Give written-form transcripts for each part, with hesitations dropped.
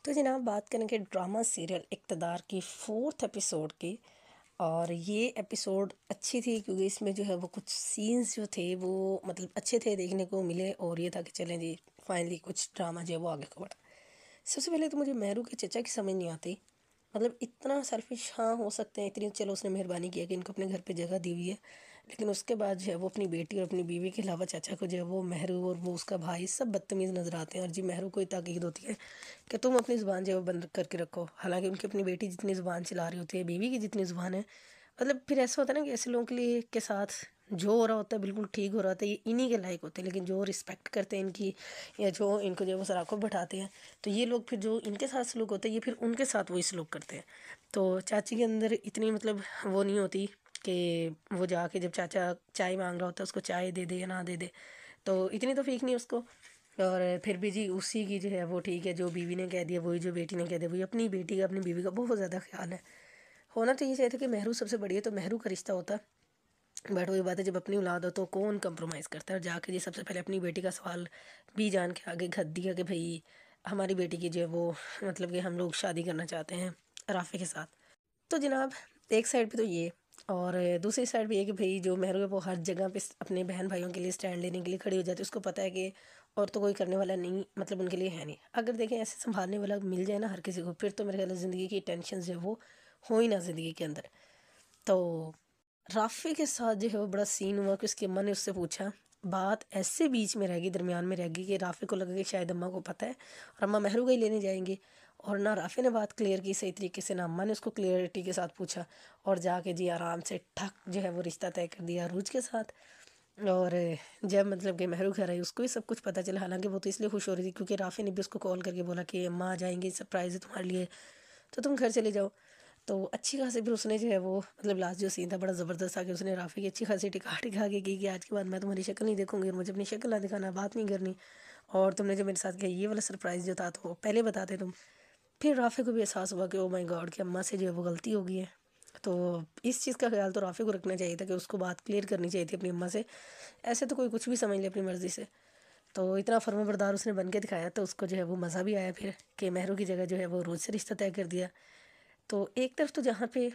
تو جناب بات کریں کہ ڈرامہ سیریل اقتدار کی 4تھ ایپیسوڈ کی، اور یہ ایپیسوڈ اچھی تھی کیونکہ اس میں جو ہے وہ کچھ سینز جو تھے وہ مطلب اچھے تھے دیکھنے کو ملے، اور یہ تھا کہ چلیں جی فائنلی کچھ ڈرامہ جو ہے وہ آگے کو بڑھا۔ سب سے پہلے تو مجھے مہرو کے چچا کی سمجھ نہیں آتی، مطلب اتنا سیلفش ہاں ہو سکتے ہیں، اتنی چلو اس نے مہربانی کیا کہ ان کو اپنے گھر پہ جگہ دی ہوئی ہے، لیکن اس کے بعد جو ہے وہ اپنی بیٹی اور اپنی بیوی کے علاوہ چچا کو جو ہے وہ مہرو اور وہ اس کا بھائی سب بدتمیز نظر آتے ہیں، اور جی مہرو کو تاکید ہوتی ہے کہ تم اپنی زبان جو ہے وہ بند کر کے رکھو، حالانکہ ان کی اپنی بیٹی جتنی زبان چلا رہی ہوتی ہے، بیوی کی جتنی زبان ہے، مطلب پھر ایسا ہوتا ہے نا کہ ایسے لوگوں کے لیے کے ساتھ جو ہو رہا ہوتا ہے بالکل ٹھیک ہو رہا ہوتا ہے، یہ انہی کے لائق ہوتے ہیں، لیکن جو رسپیکٹ کرتے ہیں ان کی یا جو ان کو جو ہے وہ سراخوں بٹھاتے ہیں، تو یہ لوگ پھر جو ان کے ساتھ سلوک ہوتا ہے یہ پھر ان کے ساتھ وہی سلوک کرتے ہیں۔ تو چاچی کے اندر اتنی مطلب وہ نہیں ہوتی کہ وہ جا کے جب چاچا چائے مانگ رہا ہوتا ہے اس کو چائے دے دے یا نہ دے دے، تو اتنی تو فیک نہیں اس کو۔ اور پھر بھی جی اسی کی جو ہے وہ ٹھیک ہے، جو بیوی نے کہہ دیا وہی، جو بیٹی نے کہہ دیا وہی، اپنی بیٹی کا اپنی بیوی کا بہت زیادہ خیال ہے۔ ہونا تو یہ چاہیے تھا کہ مہرو سب سے بڑی ہے تو مہرو کا رشتہ ہوتا، بٹ وہی بات ہے جب اپنی اولاد ہو تو کون کمپرومائز کرتا ہے، اور جا کے جی سب سے پہلے اپنی بیٹی کا سوال بھی جان کے آگے گھد دیا کہ بھئی ہماری بیٹی کی جو ہے وہ مطلب کہ ہم لوگ شادی کرنا چاہتے ہیں رافع کے ساتھ۔ تو جناب ایک سائڈ پہ تو یہ، اور دوسری سائڈ پہ یہ کہ بھئی جو مہرو ہے وہ ہر جگہ پہ اپنے بہن بھائیوں کے لیے اسٹینڈ لینے کے لیے کھڑی ہو جاتی ہے، اس کو پتہ ہے کہ اور تو کوئی کرنے والا نہیں، مطلب ان کے لیے ہے نہیں۔ اگر دیکھیں ایسے سنبھالنے والا مل جائے نا ہر کسی کو، پھر تو میرے خیال ہے زندگی کی ٹینشنز جو ہے وہ ہو ہی نہ زندگی کے اندر۔ تو رافع کے ساتھ جو ہے وہ بڑا سین ہوا کہ اس کی اماں نے اس سے پوچھا، بات ایسے بیچ میں رہ گئی، درمیان میں رہ گئی کہ رافع کو لگا کہ شاید اماں کو پتہ ہے اور اماں مہرو کا ہی لینے جائیں گے، اور نہ رافع نے بات کلیئر کی صحیح طریقے سے، نہ اماں نے اس کو کلیئرٹی کے ساتھ پوچھا، اور جا کے جی آرام سے ٹھک جو ہے وہ رشتہ طے کر دیا عروج کے ساتھ۔ اور جب مطلب کہ مہرو گھر آئی اس کو بھی سب کچھ پتہ چلا، حالانکہ وہ تو اس لیے خوش ہو رہی تھی کیونکہ رافع نے بھی اس کو کال کر کے بولا کہ اماں آ جائیں گی، سرپرائز ہے تمہارے لیے تو تم گھر چلے جاؤ۔ تو اچھی خاصی پھر اس نے جو ہے وہ مطلب لاسٹ جو سین تھا بڑا زبردست تھا کہ اس نے رافع کی اچھی خاصی ٹکا کے کی کہ آج کے بعد میں تمہاری شکل نہیں دیکھوں گی، اور مجھے اپنی شکل نہ دکھانا، بات نہیں کرنی، اور تم نے جو میرے ساتھ کیا یہ والا سرپرائز جو تھا تو پہلے بتاتے تم۔ پھر رافع کو بھی احساس ہوا کہ او مائی گاڈ کہ اماں سے جو ہے وہ غلطی ہو گئی ہے، تو اس چیز کا خیال تو رافع کو رکھنا چاہیے تھا کہ اس کو بات کلیئر کرنی چاہیے تھی اپنی اماں سے، ایسے تو کوئی کچھ بھی سمجھ لے اپنی مرضی سے۔ تو اتنا فرما بردار اس نے بن کے دکھایا تو اس کو جو ہے وہ مزہ بھی آیا پھر کہ مہرو کی جگہ جو ہے وہ عروج سے رشتہ طے کر دیا۔ تو ایک طرف تو جہاں پہ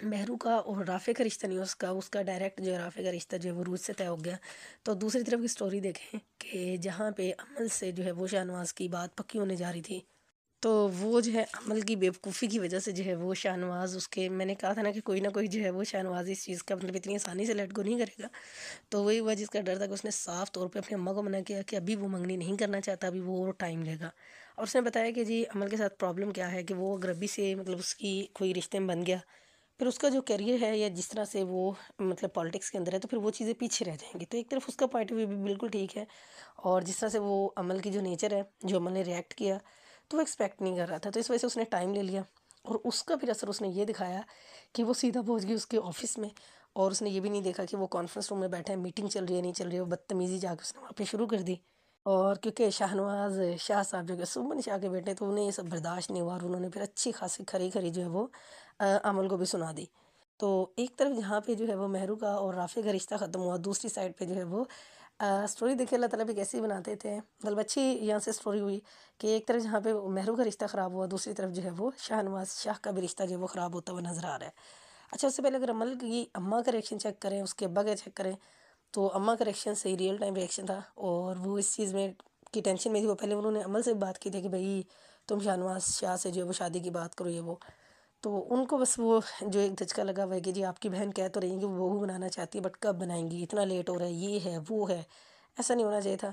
مہرو کا اور رافع کا رشتہ نہیں، اس کا ڈائریکٹ جو ہے رافع کا رشتہ جو ہے وہ عروج سے طے ہو گیا، تو دوسری طرف کی سٹوری دیکھیں کہ جہاں پہ عمل سے جو ہے وہ شاہنواز کی بات پکی ہونے جا رہی تھی، تو وہ جو ہے عمل کی بیوقوفی کی وجہ سے جو ہے وہ شاہنواز اس کے، میں نے کہا تھا نا کہ کوئی نہ کوئی جو ہے وہ شاہنواز اس چیز کا مطلب اتنی آسانی سے لیٹ گو نہیں کرے گا، تو وہی ہوا جس کا ڈر تھا کہ اس نے صاف طور پہ اپنی اماں کو منع کیا کہ ابھی وہ منگنی نہیں کرنا چاہتا، ابھی وہ اور ٹائم لے گا، اور اس نے بتایا کہ جی عمل کے ساتھ پرابلم کیا ہے کہ وہ اگر ابھی سے مطلب اس کی کوئی رشتے میں بن گیا، پھر اس کا جو کیریئر ہے یا جس طرح سے وہ مطلب پالیٹکس کے اندر ہے تو پھر وہ چیزیں پیچھے رہ جائیں گی، تو ایک طرف اس کا پوائنٹ آف ویو بھی بالکل ٹھیک ہے، اور جس طرح سے وہ عمل کی جو نیچر ہے، جو عمل نے ریئیکٹ کیا تو وہ ایکسپیکٹ نہیں کر رہا تھا، تو اس وجہ سے اس نے ٹائم لے لیا، اور اس کا پھر اثر اس نے یہ دکھایا کہ وہ سیدھا پہنچ گئی اس کے آفس میں، اور اس نے یہ بھی نہیں دیکھا کہ وہ کانفرنس روم میں بیٹھا ہے، میٹنگ چل رہی ہے نہیں چل رہی ہے، وہ بدتمیزی جا کے اس نے وہاں پہ شروع کر دی، اور کیونکہ شاہنواز شاہ صاحب جو کہ سمن شاہ کے بیٹے تو انہیں یہ سب برداشت نہیں ہوا، اور انہوں نے پھر اچھی خاصی کھری کھری جو ہے وہ عمل کو بھی سنا دی۔ تو ایک طرف جہاں پہ جو ہے وہ مہرو کا اور رافع کا رشتہ ختم ہوا، دوسری سائڈ پہ جو ہے وہ سٹوری دیکھیں اللہ تعالیٰ بھی کیسی بناتے تھے، مطلب اچھی یہاں سے سٹوری ہوئی کہ ایک طرف جہاں پہ مہرو کا رشتہ خراب ہوا، دوسری طرف جو ہے وہ شاہنواز شاہ کا بھی رشتہ جو ہے وہ خراب ہوتا ہوا نظر آ رہا ہے۔ اچھا اس سے پہلے اگر عمل کی اماں کا ریئیکشن چیک کریں، اس کے ابا کا چیک کریں، تو اماں کا ریئیکشن صحیح ریئل ٹائم ریئیکشن تھا، اور وہ اس چیز میں کی ٹینشن میں تھی، وہ پہلے انہوں نے عمل سے بات کی تھی کہ بھئی تم شاہنواز شاہ سے جو ہے وہ شادی کی بات کرو یہ وہ، تو ان کو بس وہ جو ایک دھچکا لگا ہوا ہے کہ جی آپ کی بہن کہہ تو رہی ہیں کہ وہ بہو بنانا چاہتی ہے بٹ کب بنائیں گی، اتنا لیٹ ہو رہا ہے، یہ ہے وہ ہے، ایسا نہیں ہونا چاہیے تھا،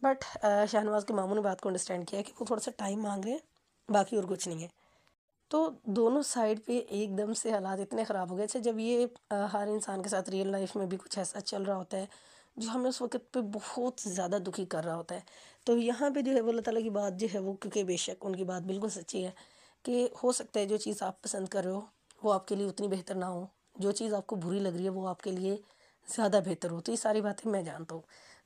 بٹ شاہنواز کے ماموں نے بات کو انڈرسٹینڈ کیا کہ وہ تھوڑا سا ٹائم مانگ رہے ہیں، باقی اور کچھ نہیں ہے۔ تو دونوں سائڈ پہ ایک دم سے حالات اتنے خراب ہو گئے تھے، جب یہ ہر انسان کے ساتھ ریئل لائف میں بھی کچھ ایسا چل رہا ہوتا ہے جو ہمیں اس وقت پہ بہت زیادہ دکھی کر رہا ہوتا ہے، تو یہاں پہ جو ہے وہ اللہ تعالیٰ کی بات جو ہے وہ، کیونکہ بے شک ان کی بات بالکل سچی ہے کہ ہو سکتا ہے جو چیز آپ پسند کر رہے ہو وہ آپ کے لیے اتنی بہتر نہ ہو، جو چیز آپ کو بری لگ رہی ہے وہ آپ کے لیے زیادہ بہتر ہو، تو یہ ساری باتیں میں جانتا ہوں،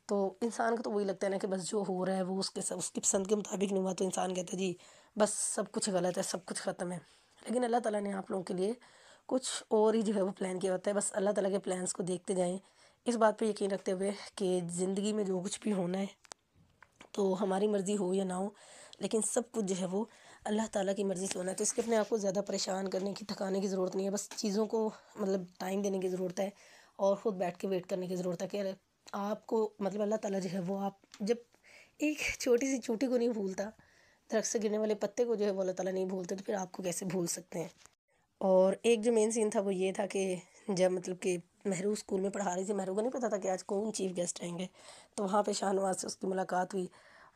تو انسان کو تو وہی لگتا ہے نا کہ بس جو ہو رہا ہے وہ اس کی پسند کے مطابق نہیں ہوا تو انسان کہتا ہے جی بس سب کچھ غلط ہے، سب کچھ ختم ہے، لیکن اللہ تعالیٰ نے آپ لوگوں کے لیے کچھ اور ہی جو ہے وہ پلان کیا ہوتا ہے، بس اللہ تعالیٰ کے پلانس کو دیکھتے جائیں، اس بات پہ یقین رکھتے ہوئے کہ زندگی میں جو کچھ بھی ہونا ہے تو ہماری مرضی ہو یا نہ ہو، لیکن سب کچھ جو ہے وہ اللہ تعالیٰ کی مرضی سے ہونا ہے، تو اس کے اپنے آپ کو زیادہ پریشان کرنے کی، تھکانے کی ضرورت نہیں ہے، بس چیزوں کو مطلب ٹائم دینے کی ضرورت ہے اور خود بیٹھ کے ویٹ کرنے کی ضرورت ہے کہ آپ کو مطلب اللہ تعالیٰ جو ہے وہ آپ جب ایک چھوٹی سی چوٹی کو نہیں بھولتا، درخت سے گرنے والے پتے کو جو ہے وہ اللہ تعالیٰ نہیں بھولتے، تو پھر آپ کو کیسے بھول سکتے ہیں۔ اور ایک جو مین سین تھا وہ یہ تھا کہ جب مطلب کہ مہرو اسکول میں پڑھا رہی تھی، مہرو کو نہیں پتہ تھا کہ آج کون چیف گیسٹ آئیں گے، تو وہاں پہ شاہ نواز سے اس کی ملاقات ہوئی،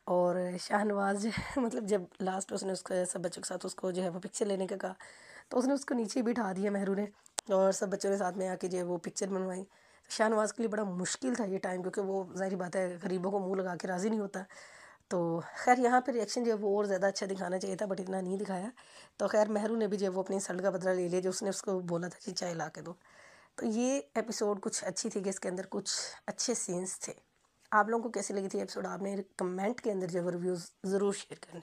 اور شاہ نواز جو ہے مطلب جب لاسٹ اس نے اس کو سب بچوں کے ساتھ اس کو جو ہے وہ پکچر لینے کا کہا، تو اس نے اس کو نیچے بٹھا دیا مہرو نے، اور سب بچوں نے ساتھ میں آ کے جو ہے وہ پکچر بنوائی۔ شاہ نواز کے لیے بڑا مشکل تھا یہ ٹائم، کیونکہ وہ ظاہری بات ہے غریبوں کو منہ لگا کے راضی نہیں ہوتا، تو خیر یہاں پہ ریئیکشن جو ہے وہ اور زیادہ اچھا دکھانا چاہیے تھا، بٹ اتنا نہیں دکھایا، تو خیر مہرو نے بھی جو ہے وہ اپنی سلٹ کا بدلہ لے لیا، جو اس نے اس کو بولا تھا کہ چائے لا کے دو۔ تو یہ ایپیسوڈ کچھ اچھی تھی کہ اس کے اندر کچھ اچھے سینس تھے۔ آپ لوگوں کو کیسی لگی تھی ایپیسوڈ؟ آپ نے کمنٹ کے اندر جو ہے وہ ریویوز ضرور شیئر کریں۔